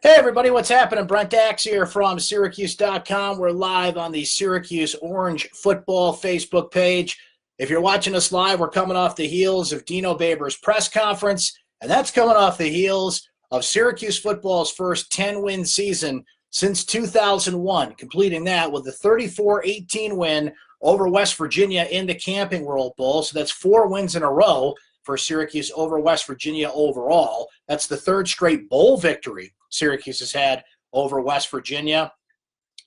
Hey everybody, what's happening? Brent Axe here from syracuse.com. We're live on the Syracuse Orange Football Facebook page. If you're watching us live, we're coming off the heels of Dino Babers' press conference, and that's coming off the heels of Syracuse football's first 10-win season since 2001, completing that with a 34-18 win over West Virginia in the Camping World Bowl. So that's 4 wins in a row for Syracuse over West Virginia overall. That's the third straight bowl victory Syracuse has had over West Virginia.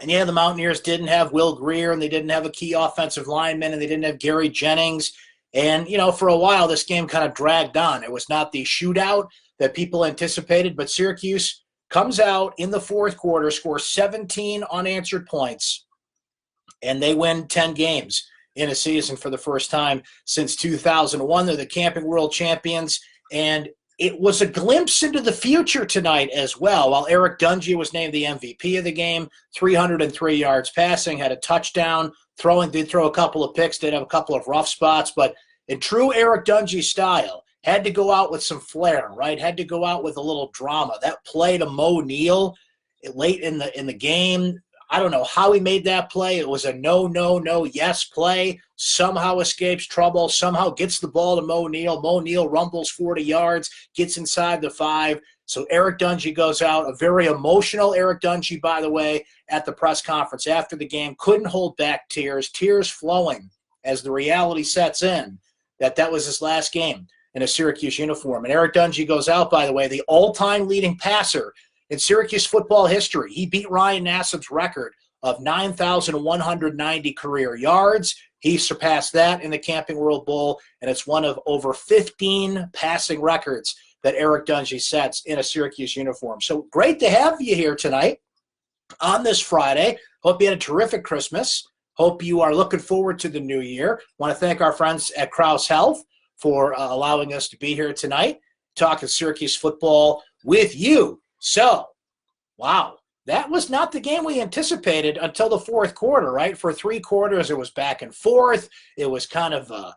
And yeah, the Mountaineers didn't have Will Greer, and they didn't have a key offensive lineman, and they didn't have Gary Jennings. And, you know, for a while, this game kind of dragged on. It was not the shootout that people anticipated, but Syracuse comes out in the fourth quarter, scores 17 unanswered points, and they win 10 games in a season for the first time since 2001. They're the Camping World Champions, and it was a glimpse into the future tonight as well. While Eric Dungey was named the MVP of the game, 303 yards passing, had a touchdown, did throw a couple of picks, did have a couple of rough spots, but in true Eric Dungey style, had to go out with some flair, right? Had to go out with a little drama. That play to Mo Neal late in the game, I don't know how he made that play. It was a no, yes play. Somehow escapes trouble. Somehow gets the ball to Mo Neal. Mo Neal rumbles 40 yards, gets inside the 5. So Eric Dungey goes out. A very emotional Eric Dungey, by the way, at the press conference after the game. Couldn't hold back tears flowing as the reality sets in that was his last game in a Syracuse uniform. And Eric Dungey goes out, by the way, the all-time leading passer in Syracuse football history. He beat Ryan Nassib's record of 9,190 career yards. He surpassed that in the Camping World Bowl, and it's one of over 15 passing records that Eric Dungey sets in a Syracuse uniform. So great to have you here tonight on this Friday. Hope you had a terrific Christmas. Hope you are looking forward to the new year. Want to thank our friends at Krause Health for allowing us to be here tonight, talking Syracuse football with you. So, wow, that was not the game we anticipated until the fourth quarter, right? For 3 quarters, it was back and forth. It was kind of, a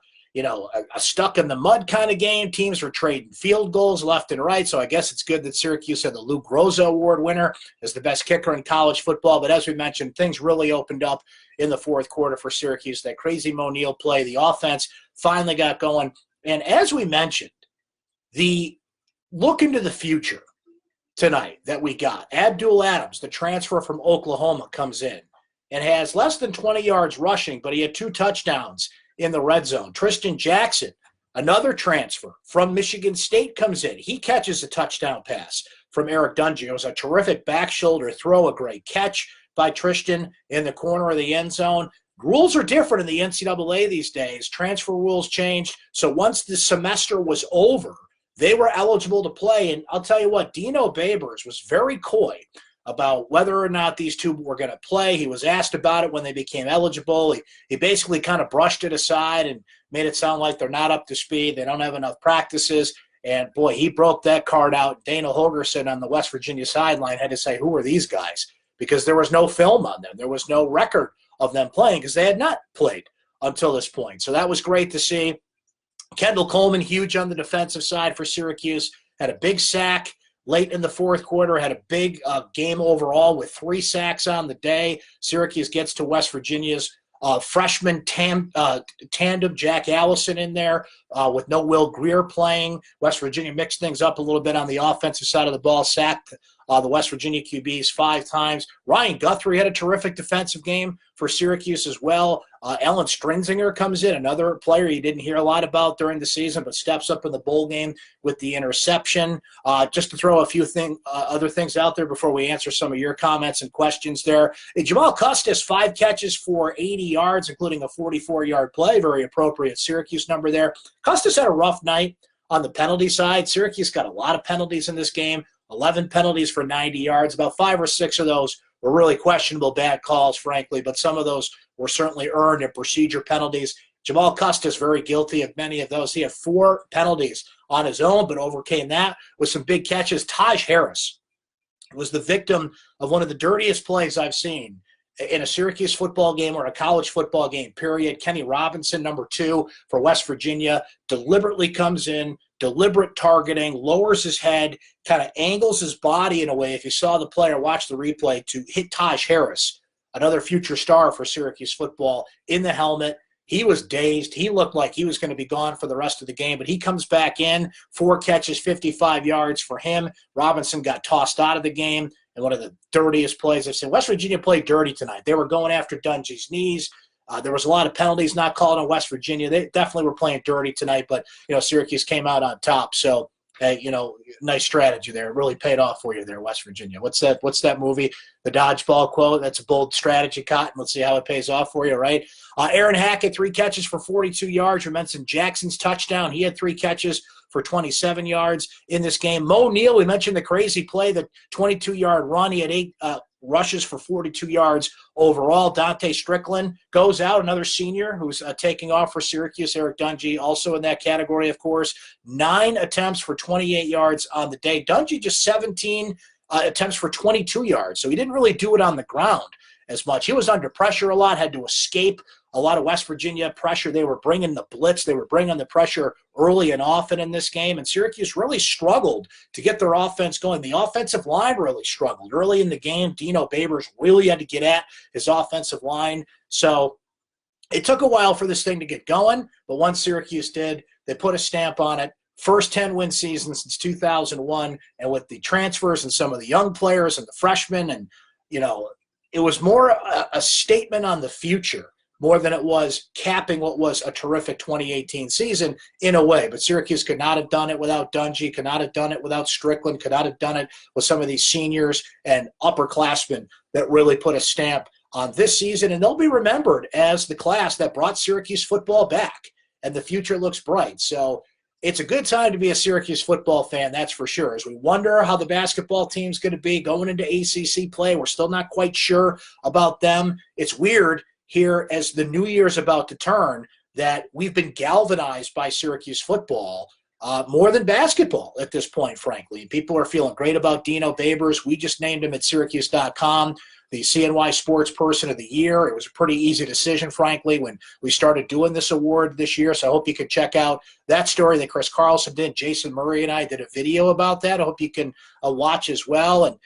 stuck in the mud kind of game. Teams were trading field goals left and right. So I guess it's good that Syracuse had the Lou Groza Award winner as the best kicker in college football. But as we mentioned, things really opened up in the fourth quarter for Syracuse. That crazy Mo Neal play, the offense finally got going. And as we mentioned, the look into the future tonight that we got. Abdul Adams, the transfer from Oklahoma, comes in and has less than 20 yards rushing, but he had 2 touchdowns in the red zone. Tristan Jackson, another transfer from Michigan State, comes in. He catches a touchdown pass from Eric Dungey. It was a terrific back shoulder throw, a great catch by Tristan in the corner of the end zone. Rules are different in the NCAA these days. Transfer rules changed. So once the semester was over, they were eligible to play, and I'll tell you what, Dino Babers was very coy about whether or not these two were going to play. He was asked about it when they became eligible. He basically kind of brushed it aside and made it sound like they're not up to speed. They don't have enough practices, and, boy, he broke that card out. Dana Holgerson on the West Virginia sideline had to say, who are these guys? Because there was no film on them. There was no record of them playing because they had not played until this point. So that was great to see. Kendall Coleman, huge on the defensive side for Syracuse, had a big sack late in the fourth quarter, had a big game overall with 3 sacks on the day. Syracuse gets to West Virginia's freshman tandem, Jack Allison, in there with no Will Greer playing. West Virginia mixed things up a little bit on the offensive side of the ball, sacked the West Virginia QBs 5 times. Ryan Guthrie had a terrific defensive game for Syracuse as well. Ellen Strinzinger comes in, another player you didn't hear a lot about during the season, but steps up in the bowl game with the interception. Just to throw a few other things out there before we answer some of your comments and questions there. Jamal Custis, 5 catches for 80 yards, including a 44-yard play. Very appropriate Syracuse number there. Custis had a rough night on the penalty side. Syracuse got a lot of penalties in this game. 11 penalties for 90 yards. About 5 or 6 of those were really questionable bad calls, frankly, but some of those were certainly earned and procedure penalties. Jamal Custis, very guilty of many of those. He had 4 penalties on his own, but overcame that with some big catches. Taj Harris was the victim of one of the dirtiest plays I've seen in a Syracuse football game or a college football game, period. Kenny Robinson, number 2 for West Virginia, deliberately comes in deliberate targeting, lowers his head, kind of angles his body in a way, if you saw the play or watched the replay, to hit Taj Harris, another future star for Syracuse football, in the helmet. He was dazed. He looked like he was going to be gone for the rest of the game, but he comes back in, 4 catches, 55 yards for him. Robinson got tossed out of the game, and one of the dirtiest plays I've seen. West Virginia played dirty tonight. They were going after Dungey's knees. There was a lot of penalties not called on West Virginia. They definitely were playing dirty tonight, but Syracuse came out on top. So, nice strategy there. It really paid off for you there, West Virginia. What's that movie? The dodgeball quote. That's a bold strategy, Cotton. Let's see how it pays off for you, right? Aaron Hackett, 3 catches for 42 yards. We mentioned Jackson's touchdown. He had 3 catches for 27 yards in this game. Mo Neal, we mentioned the crazy play, the 22-yard run. He had 8 rushes for 42 yards overall. Dante Strickland goes out, another senior who's taking off for Syracuse. Eric Dungey also in that category, of course. 9 attempts for 28 yards on the day. Dungey just 17 attempts for 22 yards, so he didn't really do it on the ground as much. He was under pressure a lot, had to escape a lot of West Virginia pressure. They were bringing the blitz. They were bringing the pressure early and often in this game, and Syracuse really struggled to get their offense going. The offensive line really struggled. Early in the game, Dino Babers really had to get at his offensive line. So it took a while for this thing to get going, but once Syracuse did, they put a stamp on it. First 10-win season since 2001, and with the transfers and some of the young players and the freshmen, and, it was more a statement on the future more than it was capping what was a terrific 2018 season in a way. But Syracuse could not have done it without Dungey, could not have done it without Strickland, could not have done it with some of these seniors and upperclassmen that really put a stamp on this season. And they'll be remembered as the class that brought Syracuse football back, and the future looks bright. So it's a good time to be a Syracuse football fan, that's for sure. As we wonder how the basketball team's going to be going into ACC play, we're still not quite sure about them. It's weird here as the new year's about to turn that we've been galvanized by Syracuse football more than basketball at this point, frankly. And people are feeling great about Dino Babers. We just named him at syracuse.com the CNY Sports Person of the Year. It was a pretty easy decision, frankly, when we started doing this award this year. So I hope you can check out that story that Chris Carlson did. Jason Murray and I did a video about that. I hope you can watch as well. And,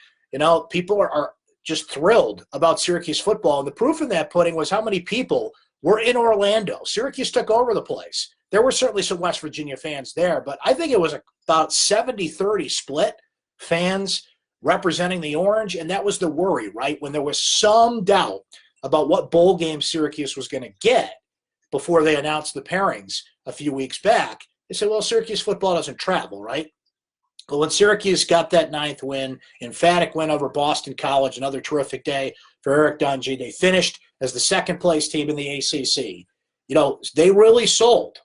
people are just thrilled about Syracuse football. And the proof in that pudding was how many people were in Orlando. Syracuse took over the place. There were certainly some West Virginia fans there, but I think it was about 70-30 split fans representing the Orange, and that was the worry, right? When there was some doubt about what bowl game Syracuse was going to get before they announced the pairings a few weeks back, they said, well, Syracuse football doesn't travel, right? But when Syracuse got that 9th win, emphatic win over Boston College, another terrific day for Eric Dungey, they finished as the second-place team in the ACC. They really sold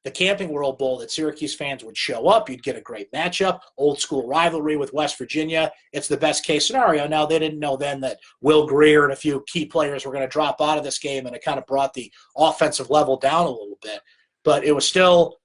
the Camping World Bowl that Syracuse fans would show up. You'd get a great matchup, old-school rivalry with West Virginia. It's the best-case scenario. Now, they didn't know then that Will Greer and a few key players were going to drop out of this game, and it kind of brought the offensive level down a little bit. But it was still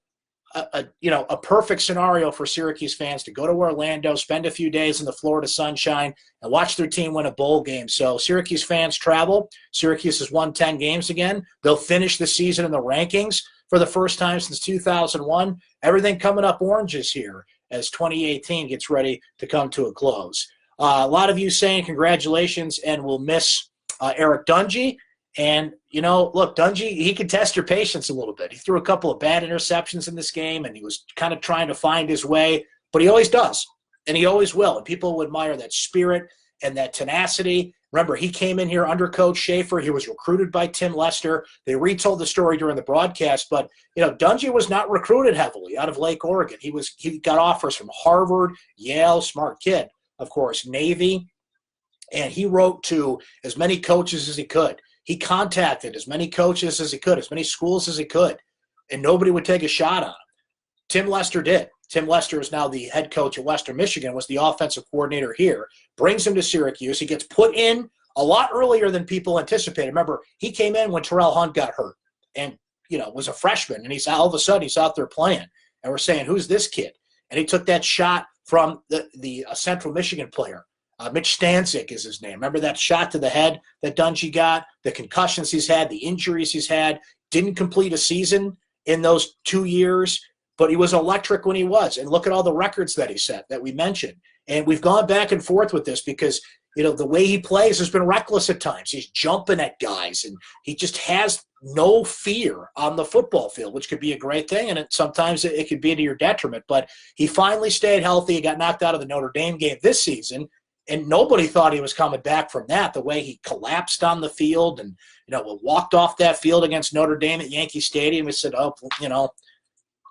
a perfect scenario for Syracuse fans to go to Orlando, spend a few days in the Florida sunshine, and watch their team win a bowl game. So Syracuse fans travel. Syracuse has won 10 games again. They'll finish the season in the rankings for the first time since 2001. Everything coming up oranges here as 2018 gets ready to come to a close. A lot of you saying congratulations, and we'll miss Eric Dungey. And, look, Dungey, he can test your patience a little bit. He threw a couple of bad interceptions in this game, and he was kind of trying to find his way, but he always does, and he always will. And people will admire that spirit and that tenacity. Remember, he came in here under Coach Schaefer. He was recruited by Tim Lester. They retold the story during the broadcast, but, Dungey was not recruited heavily out of Lake Oregon. He got offers from Harvard, Yale, smart kid, of course, Navy, and he wrote to as many coaches as he could. He contacted as many coaches as he could, as many schools as he could, and nobody would take a shot on him. Tim Lester did. Tim Lester is now the head coach at Western Michigan, was the offensive coordinator here, brings him to Syracuse. He gets put in a lot earlier than people anticipated. Remember, he came in when Terrell Hunt got hurt and, was a freshman, and all of a sudden he's out there playing. And we're saying, who's this kid? And he took that shot from the Central Michigan player. Mitch Stanczyk is his name. Remember that shot to the head that Dungey got? The concussions he's had, the injuries he's had, didn't complete a season in those 2 years. but he was electric when he was. And look at all the records that he set that we mentioned. And we've gone back and forth with this because, the way he plays has been reckless at times. He's jumping at guys, and he just has no fear on the football field, which could be a great thing, and sometimes it could be to your detriment. But he finally stayed healthy. He got knocked out of the Notre Dame game this season, and nobody thought he was coming back from that, the way he collapsed on the field and, walked off that field against Notre Dame at Yankee Stadium. He said,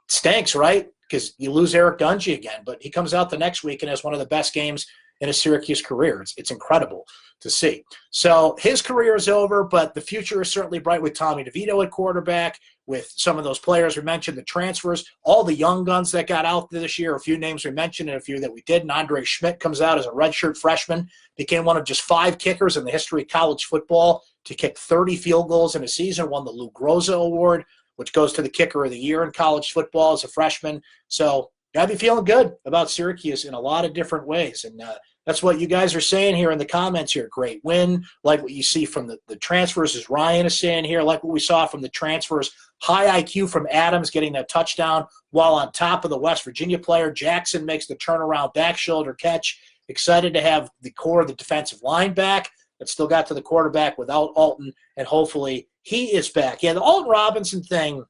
stinks, right? Because you lose Eric Dungy again. But he comes out the next week and has one of the best games in his Syracuse career. It's incredible to see. So his career is over, but the future is certainly bright with Tommy DeVito at quarterback, with some of those players we mentioned, the transfers, all the young guns that got out this year, a few names we mentioned and a few that we didn't. Andre Schmidt comes out as a redshirt freshman, became one of just 5 kickers in the history of college football to kick 30 field goals in a season, won the Lou Groza Award, which goes to the kicker of the year in college football as a freshman. So got to be feeling good about Syracuse in a lot of different ways. And that's what you guys are saying here in the comments here. Great win. Like what you see from the transfers, as Ryan is saying here. Like what we saw from the transfers. High IQ from Adams getting that touchdown while on top of the West Virginia player. Jackson makes the turnaround back shoulder catch. Excited to have the core of the defensive line back, but still got to the quarterback without Alton, and hopefully he is back. Yeah, the Alton Robinson thing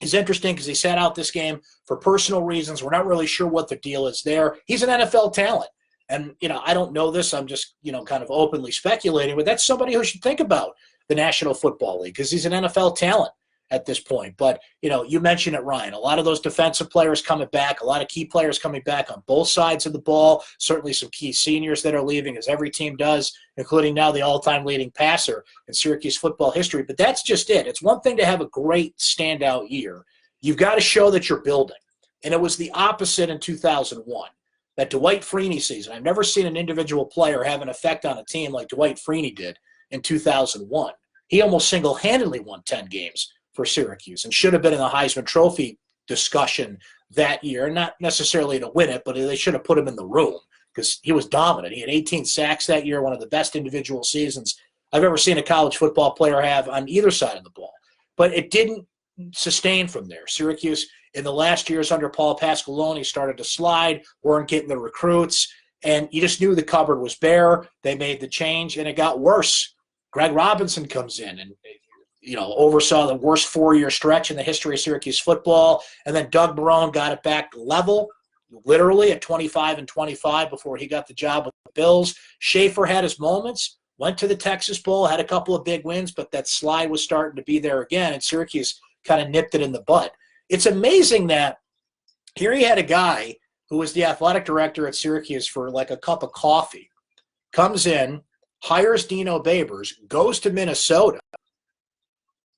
is interesting because he sat out this game for personal reasons. We're not really sure what the deal is there. He's an NFL talent. And, I don't know this. I'm just, kind of openly speculating. But that's somebody who should think about the National Football League because he's an NFL talent at this point. But, you mentioned it, Ryan. A lot of those defensive players coming back, a lot of key players coming back on both sides of the ball, certainly some key seniors that are leaving, as every team does, including now the all-time leading passer in Syracuse football history. But that's just it. It's one thing to have a great standout year. You've got to show that you're building. And it was the opposite in 2001. That Dwight Freeney season. I've never seen an individual player have an effect on a team like Dwight Freeney did in 2001. He almost single-handedly won 10 games for Syracuse and should have been in the Heisman Trophy discussion that year. Not necessarily to win it, but they should have put him in the room because he was dominant. He had 18 sacks that year, one of the best individual seasons I've ever seen a college football player have on either side of the ball. But it didn't sustain from there. Syracuse, in the last years under Paul Pasqualoni, started to slide, weren't getting the recruits, and you just knew the cupboard was bare. They made the change, and it got worse. Greg Robinson comes in and oversaw the worst 4-year stretch in the history of Syracuse football, and then Doug Marrone got it back level, literally at 25-25 before he got the job with the Bills. Schaefer had his moments, went to the Texas Bowl, had a couple of big wins, but that slide was starting to be there again, and Syracuse kind of nipped it in the bud. It's amazing that here he had a guy who was the athletic director at Syracuse for like a cup of coffee, comes in, hires Dino Babers, goes to Minnesota,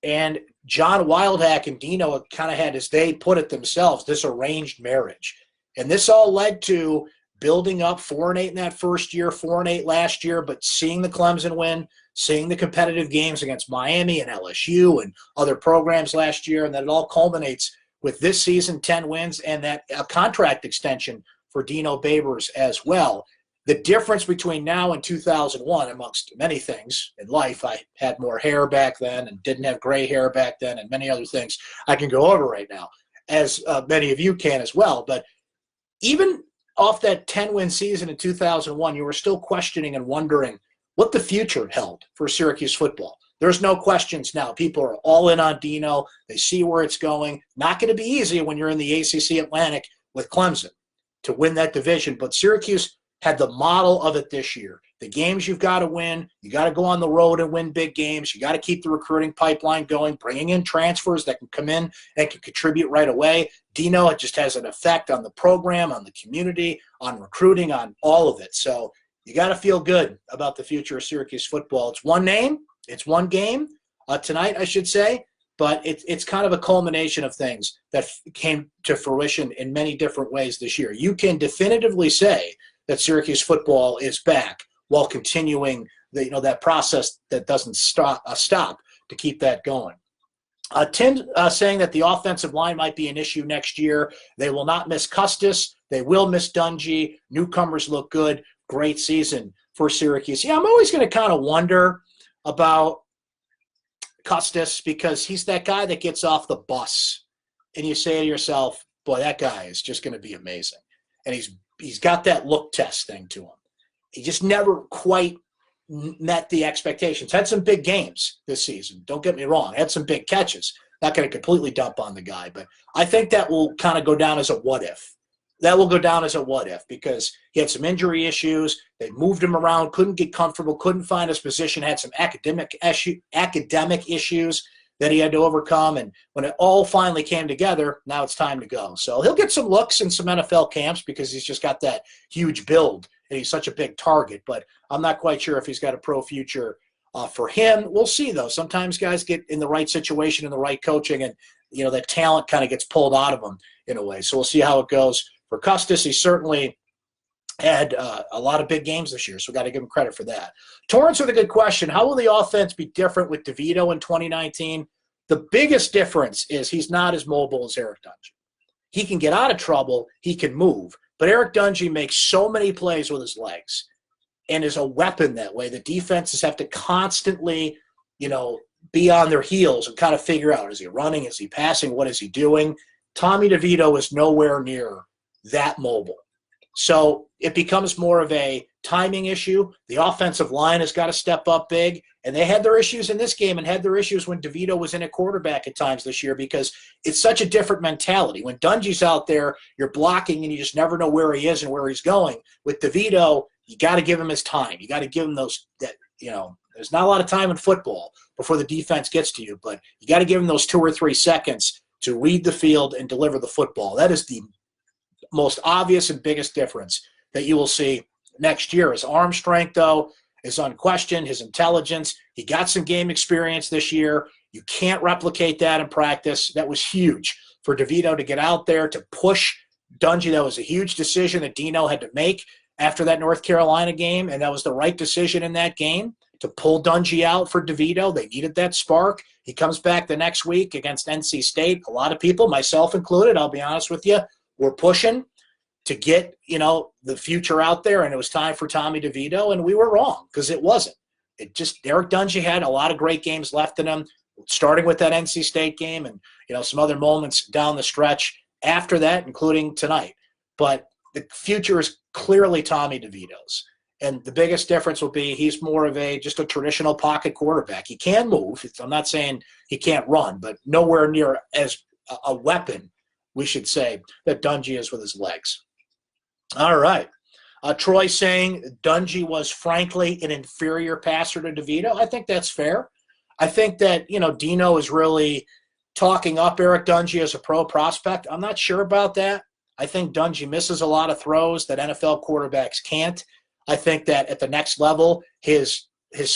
and John Wildhack and Dino kind of had, as they put it themselves, this arranged marriage. And this all led to building up 4-8 in that first year, 4-8 last year, but seeing the Clemson win, seeing the competitive games against Miami and LSU and other programs last year, and then it all culminates with this season, 10 wins, and that a contract extension for Dino Babers as well. The difference between now and 2001, amongst many things in life, I had more hair back then and didn't have gray hair back then and many other things I can go over right now, as many of you can as well. But even off that 10-win season in 2001, you were still questioning and wondering what the future held for Syracuse football. There's no questions now. People are all in on Dino. They see where it's going. Not going to be easy when you're in the ACC Atlantic with Clemson to win that division, but Syracuse had the model of it this year. The games you've got to win. You got to go on the road and win big games. You got to keep the recruiting pipeline going, bringing in transfers that can come in and can contribute right away. Dino, it just has an effect on the program, on the community, on recruiting, on all of it. So you got to feel good about the future of Syracuse football. It's one name. It's one game tonight, I should say, but it's kind of a culmination of things that came to fruition in many different ways this year. You can definitively say that Syracuse football is back while continuing that process that doesn't stop to keep that going. Tim saying that the offensive line might be an issue next year. They will not miss Custis. They will miss Dungy. Newcomers look good. Great season for Syracuse. Yeah, I'm always going to kind of wonder about Custis because he's that guy that gets off the bus and you say to yourself, boy, that guy is just going to be amazing. And he's got that look test thing to him. He just never quite met the expectations. Had some big games this season. Don't get me wrong. Had some big catches. Not going to completely dump on the guy, but I think that will kind of go down as a what if. That will go down as a what if because he had some injury issues. They moved him around, couldn't get comfortable, couldn't find his position, had some academic issues that he had to overcome. And when it all finally came together, now it's time to go. So he'll get some looks in some NFL camps because he's just got that huge build and he's such a big target. But I'm not quite sure if he's got a pro future for him. We'll see, though. Sometimes guys get in the right situation and the right coaching, and that talent kind of gets pulled out of them in a way. So we'll see how it goes for Custis. He certainly had a lot of big games this year, so we've got to give him credit for that. Torrance with a good question. How will the offense be different with DeVito in 2019? The biggest difference is he's not as mobile as Eric Dungey. He can get out of trouble. He can move. But Eric Dungey makes so many plays with his legs and is a weapon that way. The defenses have to constantly, be on their heels and kind of figure out, is he running? Is he passing? What is he doing? Tommy DeVito is nowhere near that mobile. So it becomes more of a timing issue. The offensive line has got to step up big, and they had their issues in this game and had their issues when DeVito was in at quarterback at times this year because it's such a different mentality. When Dungey's out there, you're blocking and you just never know where he is and where he's going. With DeVito, you got to give him his time. You got to give him there's not a lot of time in football before the defense gets to you, but you got to give him those 2 or 3 seconds to read the field and deliver the football. That is the most obvious and biggest difference that you will see next year. His arm strength, though, is unquestioned. His intelligence, he got some game experience this year. You can't replicate that in practice. That was huge for DeVito to get out there to push Dungey. That was a huge decision that Dino had to make after that North Carolina game, and that was the right decision in that game to pull Dungey out for DeVito. They needed that spark. He comes back the next week against NC State. A lot of people, myself included, I'll be honest with you, were pushing to get, the future out there, and it was time for Tommy DeVito, and we were wrong because it wasn't. Eric Dungey had a lot of great games left in him, starting with that NC State game and, some other moments down the stretch after that, including tonight. But the future is clearly Tommy DeVito's. And the biggest difference will be he's more of just a traditional pocket quarterback. He can move. I'm not saying he can't run, but nowhere near as a weapon, we should say, that Dungey is with his legs. All right. Troy saying Dungey was, frankly, an inferior passer to DeVito. I think that's fair. I think that, Dino is really talking up Eric Dungey as a pro prospect. I'm not sure about that. I think Dungey misses a lot of throws that NFL quarterbacks can't. I think that at the next level, his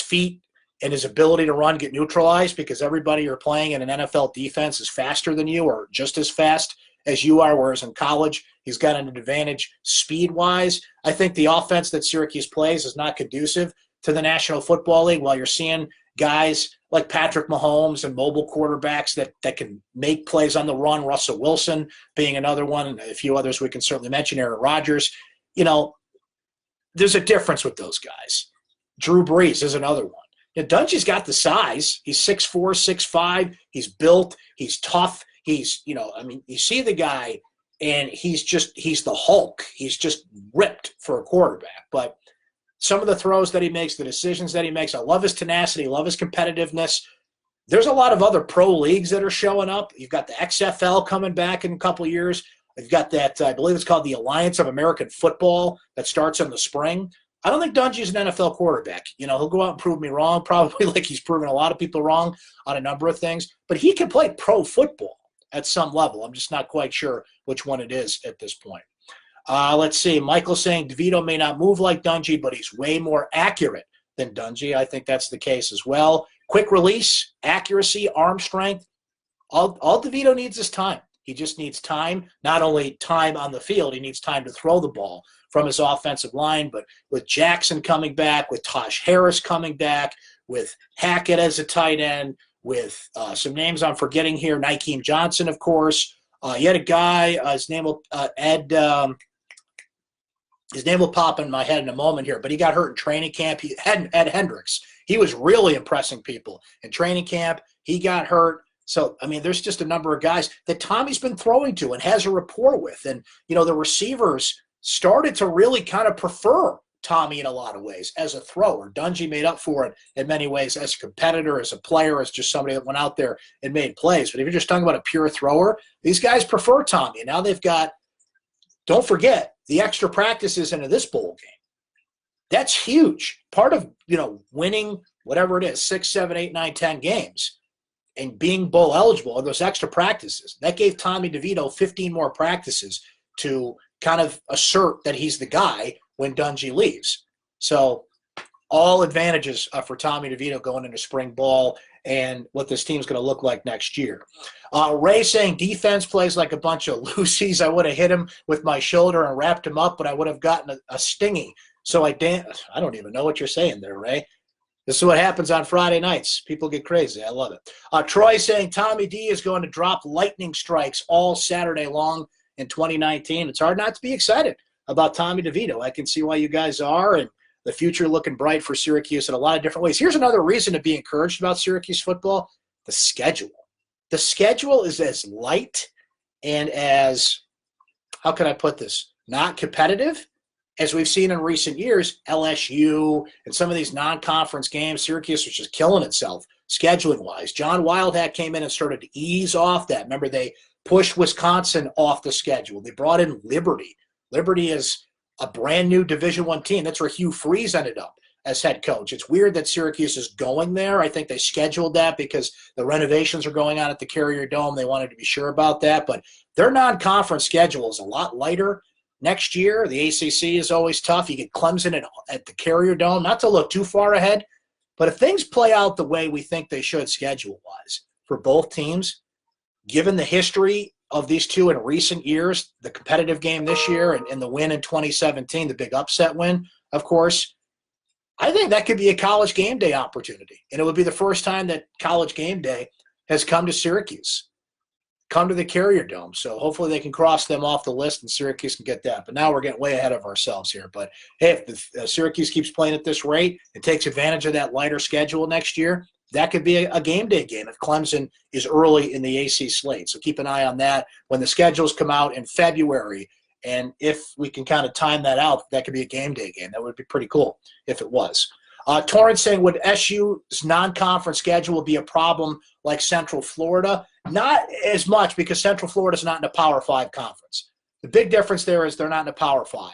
feet and his ability to run get neutralized because everybody you're playing in an NFL defense is faster than you or just as fast as you are, whereas in college, he's got an advantage speed-wise. I think the offense that Syracuse plays is not conducive to the National Football League while you're seeing guys like Patrick Mahomes and mobile quarterbacks that can make plays on the run, Russell Wilson being another one, and a few others we can certainly mention, Aaron Rodgers. There's a difference with those guys. Drew Brees is another one. Dungey's got the size. He's 6'4", 6'5". He's built. He's tough. He's, you see the guy, and he's the Hulk. He's just ripped for a quarterback. But some of the throws that he makes, the decisions that he makes, I love his tenacity, love his competitiveness. There's a lot of other pro leagues that are showing up. You've got the XFL coming back in a couple of years. You've got that, I believe it's called the Alliance of American Football that starts in the spring. I don't think Dungey's an NFL quarterback. He'll go out and prove me wrong, probably like he's proven a lot of people wrong on a number of things. But he can play pro football at some level. I'm just not quite sure which one it is at this point. Let's see. Michael saying DeVito may not move like Dungey, but he's way more accurate than Dungey. I think that's the case as well. Quick release, accuracy, arm strength. All DeVito needs is time. He just needs time, not only time on the field, he needs time to throw the ball from his offensive line. But with Jackson coming back, with Tosh Harris coming back, with Hackett as a tight end, with some names I'm forgetting here, Nykeem Johnson, of course. You had a guy, his name will pop in my head in a moment here, but he got hurt in training camp. Ed Hendricks. He was really impressing people in training camp. He got hurt. So, I mean, there's just a number of guys that Tommy's been throwing to and has a rapport with. And, the receivers started to really kind of prefer Tommy in a lot of ways as a thrower. Dungy made up for it in many ways as a competitor, as a player, as just somebody that went out there and made plays. But if you're just talking about a pure thrower, these guys prefer Tommy. And now they've got, don't forget, the extra practices into this bowl game. That's huge. Part of, winning whatever it is, 6, 7, 8, 9, 10 games and being bowl eligible are those extra practices. That gave Tommy DeVito 15 more practices to kind of assert that he's the guy when Dungy leaves. So all advantages for Tommy DeVito going into spring ball and what this team's going to look like next year. Ray saying defense plays like a bunch of loosies. I would have hit him with my shoulder and wrapped him up, but I would have gotten a stingy. So I don't even know what you're saying there, Ray. This is what happens on Friday nights. People get crazy. I love it. Troy saying Tommy D is going to drop lightning strikes all Saturday long in 2019. It's hard not to be excited about Tommy DeVito. I can see why you guys are, and the future looking bright for Syracuse in a lot of different ways. Here's another reason to be encouraged about Syracuse football, the schedule. The schedule is as light and as, how can I put this, not competitive as we've seen in recent years. LSU and some of these non-conference games, Syracuse was just killing itself scheduling-wise. John Wildhat came in and started to ease off that. Remember, they pushed Wisconsin off the schedule. They brought in Liberty. Liberty is a brand-new Division I team. That's where Hugh Freeze ended up as head coach. It's weird that Syracuse is going there. I think they scheduled that because the renovations are going on at the Carrier Dome. They wanted to be sure about that. But their non-conference schedule is a lot lighter. Next year, the ACC is always tough. You get Clemson at the Carrier Dome. Not to look too far ahead, but if things play out the way we think they should schedule-wise for both teams, given the history of these two in recent years, the competitive game this year and the win in 2017, the big upset win, of course, I think that could be a college game day opportunity. And it would be the first time that college game day has come to Syracuse, come to the Carrier Dome. So hopefully they can cross them off the list and Syracuse can get that. But now we're getting way ahead of ourselves here. But hey, if Syracuse keeps playing at this rate and takes advantage of that lighter schedule next year, that could be a game day game if Clemson is early in the AC slate. So keep an eye on that when the schedules come out in February. And if we can kind of time that out, that could be a game day game. That would be pretty cool if it was. Torrance saying, would SU's non-conference schedule be a problem like Central Florida? Not as much, because Central Florida is not in a Power 5 conference. The big difference there is they're not in a Power 5.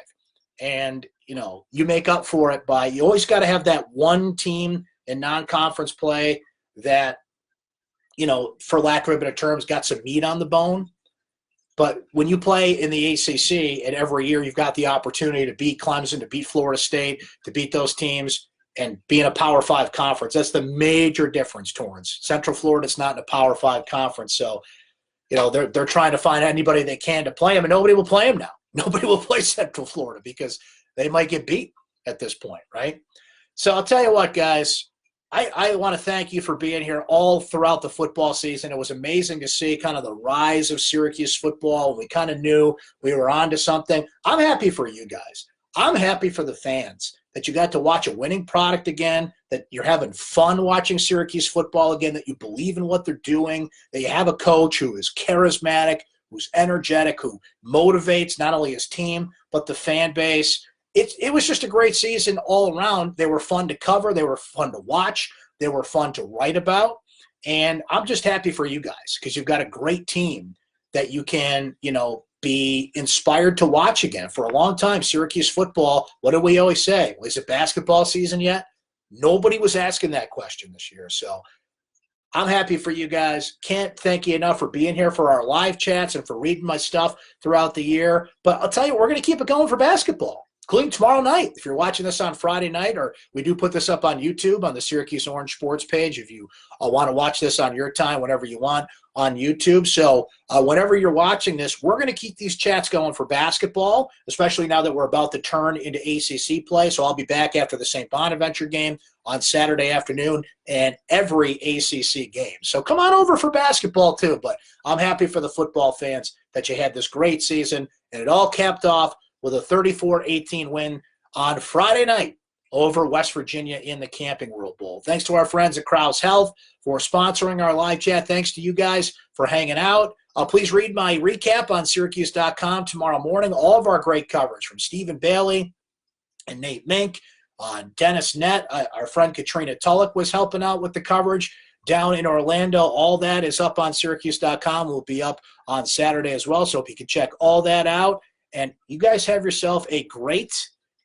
And, you make up for it by – you always got to have that one team in non-conference play that, for lack of a better terms, got some meat on the bone. But when you play in the ACC, and every year you've got the opportunity to beat Clemson, to beat Florida State, to beat those teams, and be in a Power 5 conference. That's the major difference, Torrance. Central Florida's not in a Power 5 conference, so they're trying to find anybody they can to play them, and nobody will play them now. Nobody will play Central Florida because they might get beat at this point, right? So I'll tell you what, guys. I want to thank you for being here all throughout the football season. It was amazing to see kind of the rise of Syracuse football. We kind of knew we were on to something. I'm happy for you guys. I'm happy for the fans that you got to watch a winning product again, that you're having fun watching Syracuse football again, that you believe in what they're doing, that you have a coach who is charismatic, who's energetic, who motivates not only his team but the fan base. It was just a great season all around. They were fun to cover. They were fun to watch. They were fun to write about. And I'm just happy for you guys because you've got a great team that you can, be inspired to watch again. For a long time, Syracuse football, what do we always say? Well, is it basketball season yet? Nobody was asking that question this year. So I'm happy for you guys. Can't thank you enough for being here for our live chats and for reading my stuff throughout the year. But I'll tell you, we're going to keep it going for basketball, including tomorrow night. If you're watching this on Friday night, or we do put this up on YouTube on the Syracuse Orange Sports page if you want to watch this on your time, whenever you want on YouTube. So whenever you're watching this, we're going to keep these chats going for basketball, especially now that we're about to turn into ACC play. So I'll be back after the St. Bonaventure game on Saturday afternoon and every ACC game. So come on over for basketball too. But I'm happy for the football fans that you had this great season, and it all capped off with a 34-18 win on Friday night over West Virginia in the Camping World Bowl. Thanks to our friends at Krause Health for sponsoring our live chat. Thanks to you guys for hanging out. Please read my recap on syracuse.com tomorrow morning. All of our great coverage from Stephen Bailey and Nate Mink, Dennis Nett. Our friend Katrina Tulloch was helping out with the coverage down in Orlando. All that is up on syracuse.com. Will be up on Saturday as well, so if you can check all that out. And you guys have yourself a great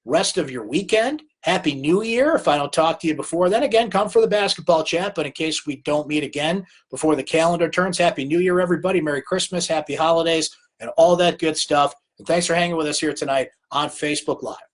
rest of your weekend. Happy New Year if I don't talk to you before then. Again, come for the basketball chat, but in case we don't meet again before the calendar turns, Happy New Year, everybody. Merry Christmas, Happy Holidays, and all that good stuff. And thanks for hanging with us here tonight on Facebook Live.